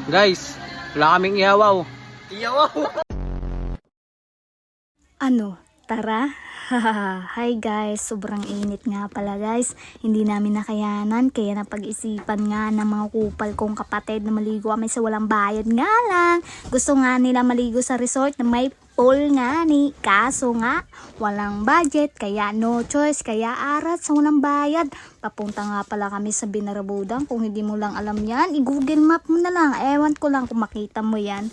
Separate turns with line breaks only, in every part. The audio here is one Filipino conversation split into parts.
Guys, wala kaming ihawaw.
Ano? Tara? Hi guys, sobrang init nga pala guys. Hindi namin nakayanan kaya napag-isipan nga ng mga kupal kong kapatid na maligo kami sa walang bayad nga lang. Gusto nga nila maligo sa resort na may pool nga ni. Kaso nga, walang budget kaya no choice. Kaya arat sa walang bayad. Papunta nga pala kami sa Binarabudang. Kung hindi mo lang alam yan, i-google map mo na lang. Ewan ko lang kung makita mo yan.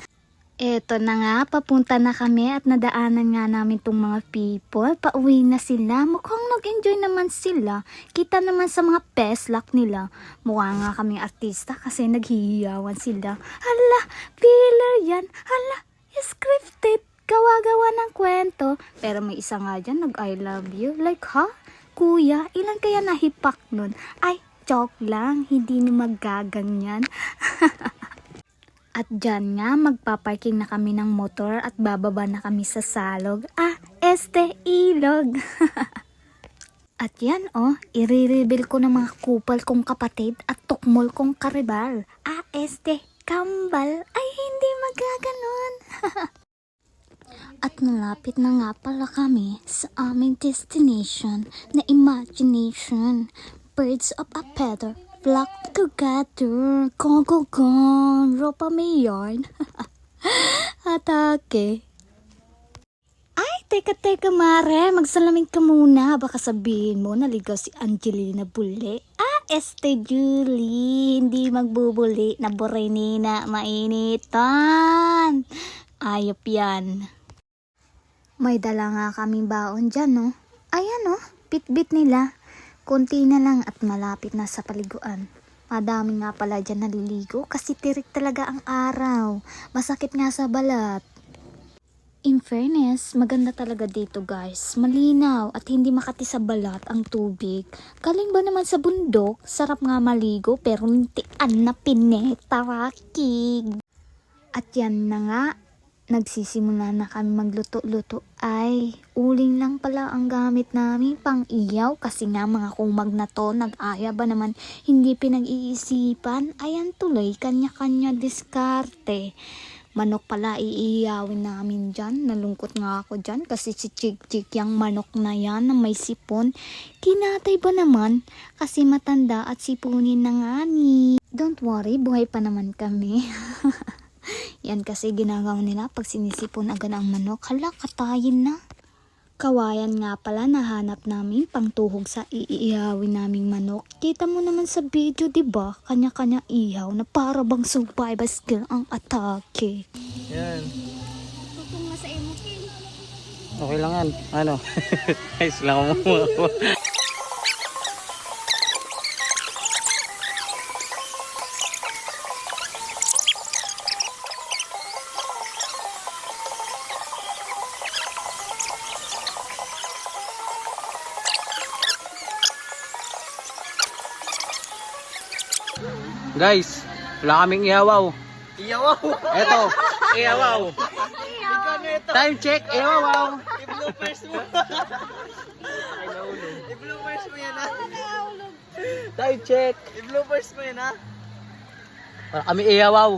Eto na nga, papunta na kami at nadaanan nga namin tong mga people. Pauwi na sila. Mukhang nag-enjoy naman sila. Kita naman sa mga peslak nila. Mukha nga kaming artista kasi naghihiyawan sila. Hala, filler yan. Hala, scripted. Gawa-gawa ng kwento. Pero may isa nga dyan, nag-I love you. Like, ha? Kuya, ilan kaya nahipak nun? Ay, joke lang. Hindi ni magaganyan. At dyan nga, magpaparking na kami ng motor at bababa na kami sa salog. Ilog. At yan i-reveal ko ng mga kupal kong kapatid at tukmol kong karibal. Kambal. Ay, hindi magaganon. At malapit na nga pala kami sa aming destination na imagination. Birds of a feather. Flock together, go, ropa may yarn. Atake. Ay, teka mare, magsalamig ka muna. Baka sabihin mo, naligaw si Angelina Bule. Julie, hindi magbubuli na burenina, mainitan. Ayop yan. May dala nga kaming baon dyan, no? Ayan, bit-bit nila. Konti na lang at malapit na sa paliguan. Madami nga pala dyan naliligo kasi tirik talaga ang araw. Masakit nga sa balat. In fairness, maganda talaga dito guys. Malinaw at hindi makati sa balat ang tubig. Galing ba naman sa bundok? Sarap nga maligo pero lintian na pinetarakig. At yan na nga. Nagsisimula na kami magluto-luto. Ay, uling lang pala ang gamit namin pang iyaw kasi nga mga kumag na to nag-aya ba naman hindi pinag-iisipan. Ayan tuloy, kanya-kanya diskarte. Manok pala iiyawin namin dyan. Nalungkot nga ako dyan kasi si Chik-Chik yung manok na yan na may sipon. Kinatay ba naman kasi matanda at sipunin na nga ni. Don't worry, buhay pa naman kami. Yan kasi ginagawa nila pag sinisipon agad ang manok. Hala, katayin na. Kawayan nga pala nahanap namin pangtuhog sa iihawin naming manok. Kita mo naman sa video, diba? Kanya-kanya ihaw na para bang survival skill ang atake.
Yan.
Tutong na sa emo, King.
Okay lang yan. Ano? Ayos lang mo. Guys, wala kaming ihawaw. Eto, ihawaw. Time check, ihawaw.
I-bloopers mo. I-bloopers mo yan, ha?
Time check.
I-bloopers mo yan, ha?
Wala kami ihawaw.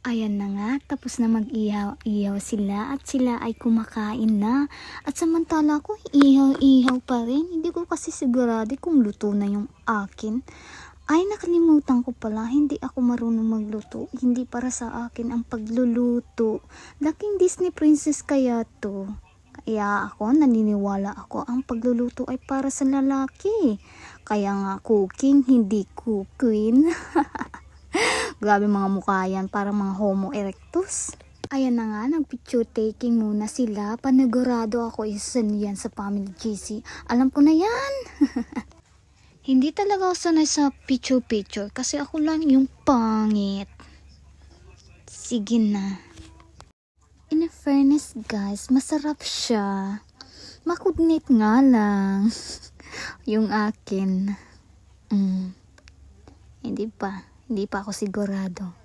Ayan na nga, tapos na mag-ihaw sila at sila ay kumakain na. At samantala ko, ihaw pa rin. Hindi ko kasi sigurado kung luto na yung akin. Ay, nakalimutan ko pala, hindi ako marunong magluto. Hindi para sa akin ang pagluluto. Laking Disney princess kaya to. Kaya naniniwala ako, ang pagluluto ay para sa lalaki. Kaya nga cooking, hindi cooking. Grabe mga mukha yan, parang mga Homo erectus. Ayan na nga, nag-picture taking muna sila. Panigurado ako isa yan sa family GC. Alam ko na yan. Hindi talaga ako sanay sa picture kasi ako lang yung pangit. Sige na. In fairness guys, masarap siya. Makudnit nga lang. Yung akin. Hindi pa ako sigurado.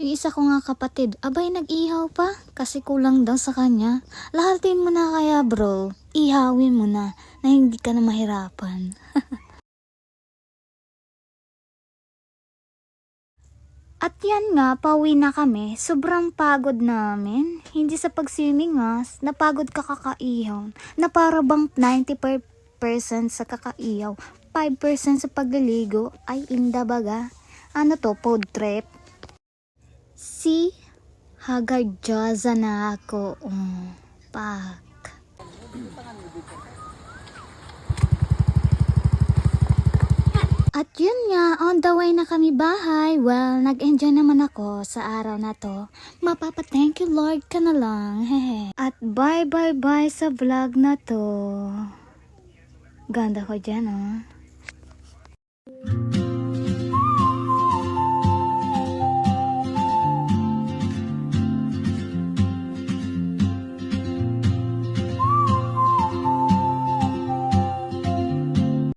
Yung isa ko nga kapatid, abay nag-ihaw pa kasi kulang daw sa kanya. Lahatin mo na kaya bro. ihawin mo na hindi ka na mahirapan. At yan nga, pauwi na kami. Sobrang pagod namin. Hindi sa pag-swimming nga, napagod ka kakaihaw. Na para bang 90% sa kakaihaw, 5% sa pagliligo. Ay, inda baga. Ano to, food trip? Si Hagarjaza na ako. Pak. At yun nga, on the way na kami bahay. Well, nag-enjoy naman ako sa araw na to. Mapapa-thank you Lord ka na lang. Hehe. At bye sa vlog na to. Ganda ko dyan, oh.